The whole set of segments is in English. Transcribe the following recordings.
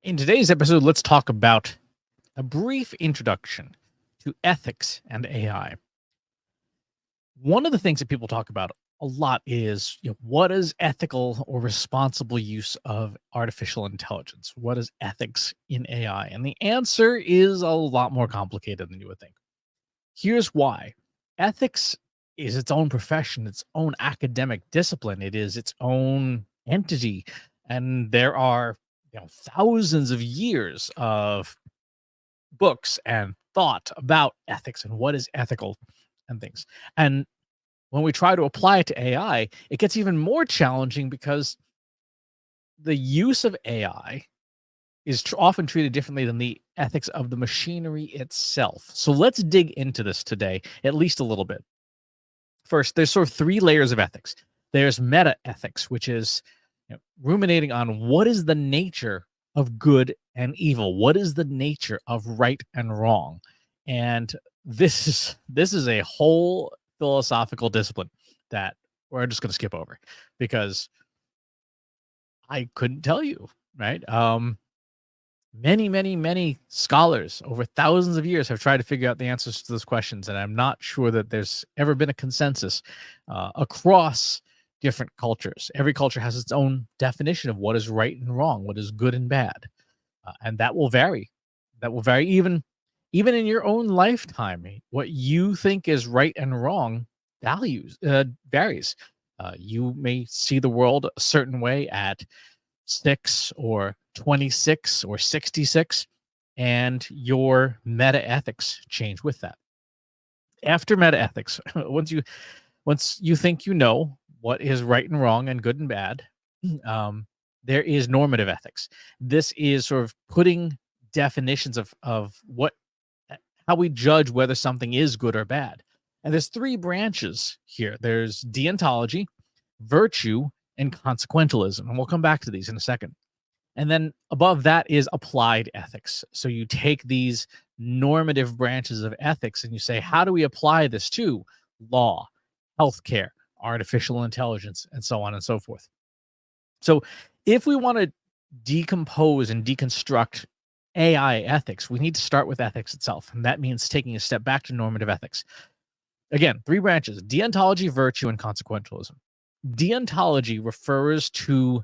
In today's episode, let's talk about a brief introduction to ethics and AI. One of the things that people talk about a lot is, what is ethical or responsible use of artificial intelligence? What is ethics in AI? And the answer is a lot more complicated than you would think. Here's why. Ethics is its own profession, its own academic discipline. It is its own entity. And there are thousands of years of books and thought about ethics and what is ethical and things. And when we try to apply it to AI, it gets even more challenging because the use of AI is often treated differently than the ethics of the machinery itself. So let's dig into this today, at least a little bit. First, there's sort of three layers of ethics. There's meta ethics, which is ruminating on what is the nature of good and evil. What is the nature of right and wrong? And this is a whole philosophical discipline that we're just going to skip over because I couldn't tell you, right? Many scholars over thousands of years have tried to figure out the answers to those questions, and I'm not sure that there's ever been a consensus across different cultures. Every culture has its own definition of what is right and wrong, what is good and bad, and that will vary. That will vary even in your own lifetime. What you think is right and wrong varies. You may see the world a certain way at 6 or 26 or 66, and your meta ethics change with that. After meta ethics, once you think you know what is right and wrong and good and bad, there is normative ethics. This is sort of putting definitions of how we judge whether something is good or bad. And there's three branches here. There's deontology, virtue, and consequentialism. And we'll come back to these in a second. And then above that is applied ethics. So you take these normative branches of ethics and you say, how do we apply this to law, healthcare, artificial intelligence, and so on and so forth? So if we want to decompose and deconstruct AI ethics, we need to start with ethics itself. And that means taking a step back to normative ethics. Again, three branches: deontology, virtue, and consequentialism. Deontology refers to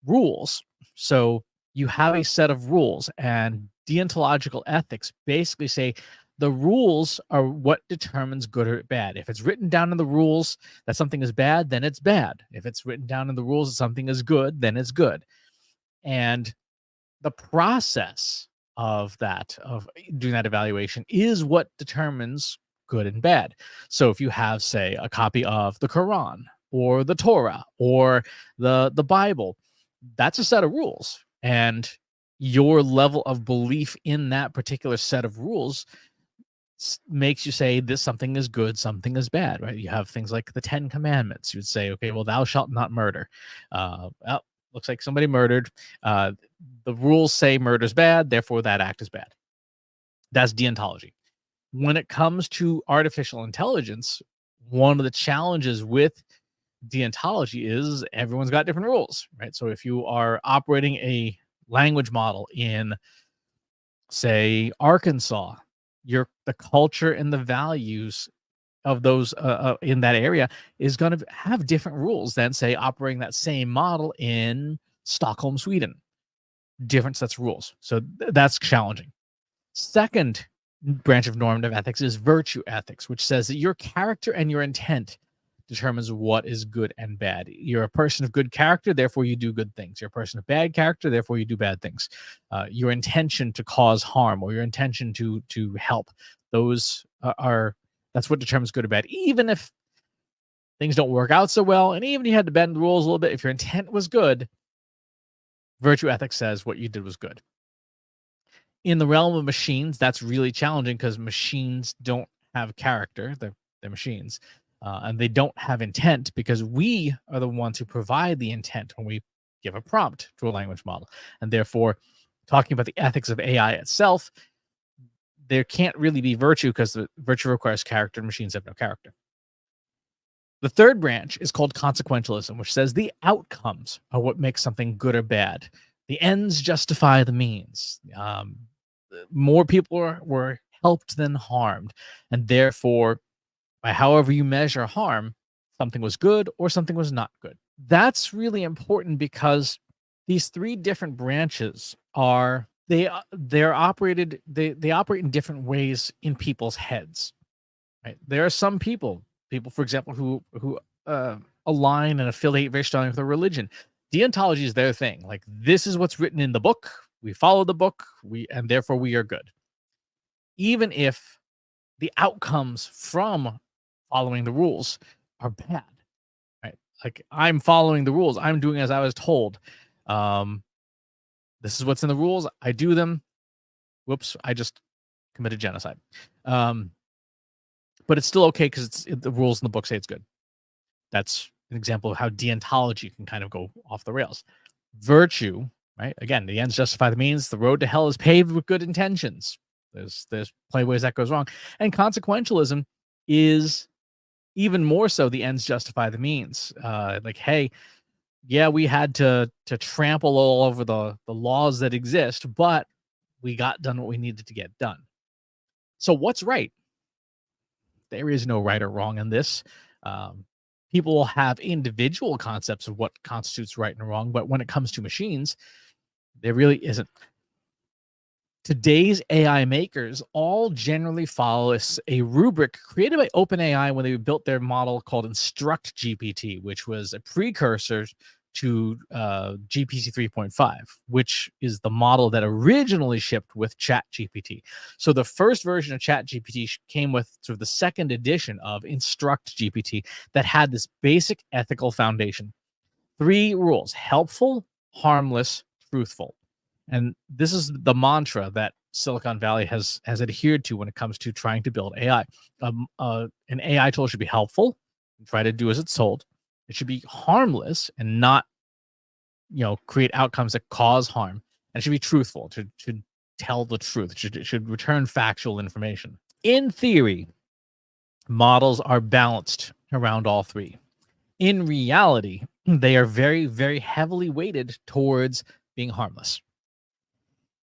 rules. So you have a set of rules, and deontological ethics basically say the rules are what determines good or bad. If it's written down in the rules that something is bad, then it's bad. If it's written down in the rules that something is good, then it's good. And the process of doing that evaluation is what determines good and bad. So if you have, say, a copy of the Quran or the Torah or the Bible, that's a set of rules. And your level of belief in that particular set of rules makes you say this something is good, something is bad, right? You have things like the 10 Commandments. You'd say, okay, well, thou shalt not murder. Well, looks like somebody murdered. The rules say murder's bad, therefore that act is bad. That's deontology. When it comes to artificial intelligence, one of the challenges with deontology is everyone's got different rules, right? So if you are operating a language model in, say, Arkansas, the culture and the values of those in that area is going to have different rules than, say, operating that same model in Stockholm, Sweden. Different sets of rules. So that's challenging. Second branch of normative ethics is virtue ethics, which says that your character and your intent determines what is good and bad. You're a person of good character, therefore you do good things. You're a person of bad character, therefore you do bad things. Your intention to cause harm or your intention to help, those that's what determines good or bad. Even if things don't work out so well, and even if you had to bend the rules a little bit, if your intent was good, virtue ethics says what you did was good. In the realm of machines, that's really challenging because machines don't have character. They're machines. And they don't have intent because we are the ones who provide the intent when we give a prompt to a language model. And therefore, talking about the ethics of AI itself, there can't really be virtue because the virtue requires character and machines have no character. The third branch is called consequentialism, which says the outcomes are what makes something good or bad. The ends justify the means. More people were helped than harmed, and therefore, by however you measure harm, something was good or something was not good. That's really important because these three different branches are they're operated they operate in different ways in people's heads. Right? There are some people, for example, who align and affiliate very strongly with a religion. Deontology is their thing. Like, this is what's written in the book. We follow the book. And therefore we are good, even if the outcomes from following the rules are bad. Right? Like, I'm following the rules. I'm doing as I was told. Um, this is what's in the rules. I do them. Whoops! I just committed genocide. Um, but it's still okay because the rules in the book say it's good. That's an example of how deontology can kind of go off the rails. Virtue, right? Again, the ends justify the means. The road to hell is paved with good intentions. There's plenty of ways that goes wrong. And consequentialism is even more so the ends justify the means. Like, hey, yeah, we had to trample all over the laws that exist, but we got done what we needed to get done. So what's right? There is no right or wrong in this. Um, People will have individual concepts of what constitutes right and wrong, but when it comes to machines, there really isn't. Today's AI makers all generally follow a rubric created by OpenAI when they built their model called Instruct GPT, which was a precursor to GPT 3.5, which is the model that originally shipped with ChatGPT. So the first version of ChatGPT came with sort of the second edition of Instruct GPT that had this basic ethical foundation. 3 rules: helpful, harmless, truthful. And this is the mantra that Silicon Valley has adhered to when it comes to trying to build AI. An AI tool should be helpful, try to do as it's told. It should be harmless and not, create outcomes that cause harm. And it should be truthful, to tell the truth. It should return factual information. In theory, models are balanced around all 3. In reality, they are very, very heavily weighted towards being harmless.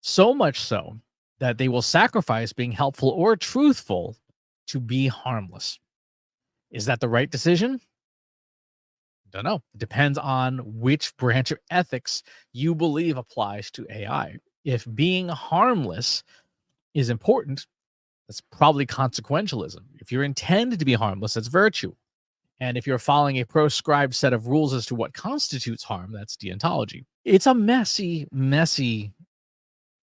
So much so that they will sacrifice being helpful or truthful to be harmless. Is that the right decision? Don't know. It depends on which branch of ethics you believe applies to AI. If being harmless is important, that's probably consequentialism. If you're intended to be harmless, that's virtue. And if you're following a proscribed set of rules as to what constitutes harm, that's deontology. It's a messy, messy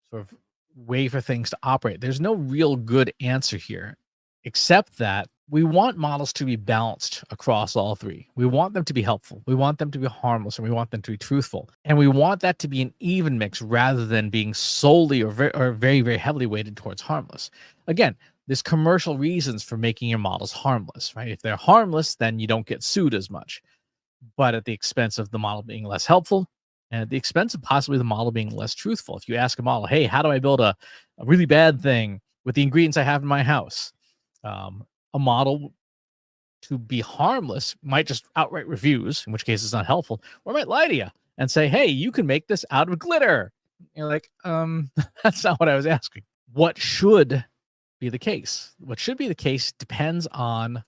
sort of way for things to operate. There's no real good answer here, except that we want models to be balanced across all 3. We want them to be helpful. We want them to be harmless, and we want them to be truthful. And we want that to be an even mix rather than being solely or very, very heavily weighted towards harmless. Again, there's commercial reasons for making your models harmless, right? If they're harmless, then you don't get sued as much, but at the expense of the model being less helpful and at the expense of possibly the model being less truthful. If you ask a model, hey, how do I build a really bad thing with the ingredients I have in my house? A model to be harmless might just outright refuse, in which case it's not helpful, or might lie to you and say, hey, you can make this out of glitter. You're like, that's not what I was asking. What should be the case? What should be the case depends on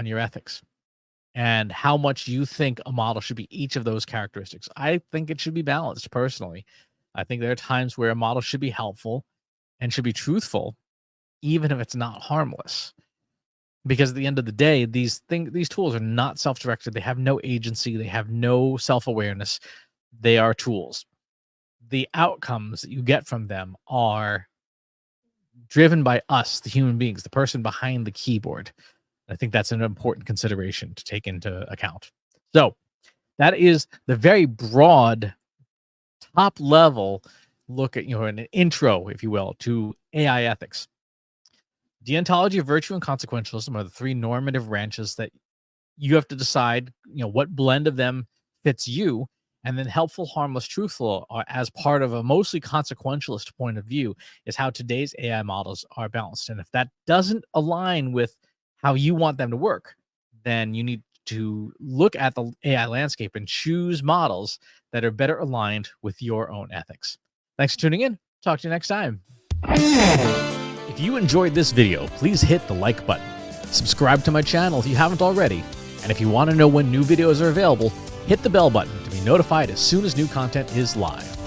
your ethics and how much you think a model should be each of those characteristics. I think it should be balanced personally. I think there are times where a model should be helpful and should be truthful, even if it's not harmless. Because at the end of the day, these tools are not self-directed. They have no agency. They have no self-awareness. They are tools. The outcomes that you get from them are driven by us, the human beings, the person behind the keyboard. I think that's an important consideration to take into account. So that is the very broad, top level look at, an intro, if you will, to AI ethics. Deontology, virtue, and consequentialism are the 3 normative branches that you have to decide, what blend of them fits you. And then helpful, harmless, truthful are, as part of a mostly consequentialist point of view, is how today's AI models are balanced. And if that doesn't align with how you want them to work, then you need to to look at the AI landscape and choose models that are better aligned with your own ethics. Thanks for tuning in. Talk to you next time. If you enjoyed this video, please hit the like button. Subscribe to my channel if you haven't already. And if you want to know when new videos are available, hit the bell button to be notified as soon as new content is live.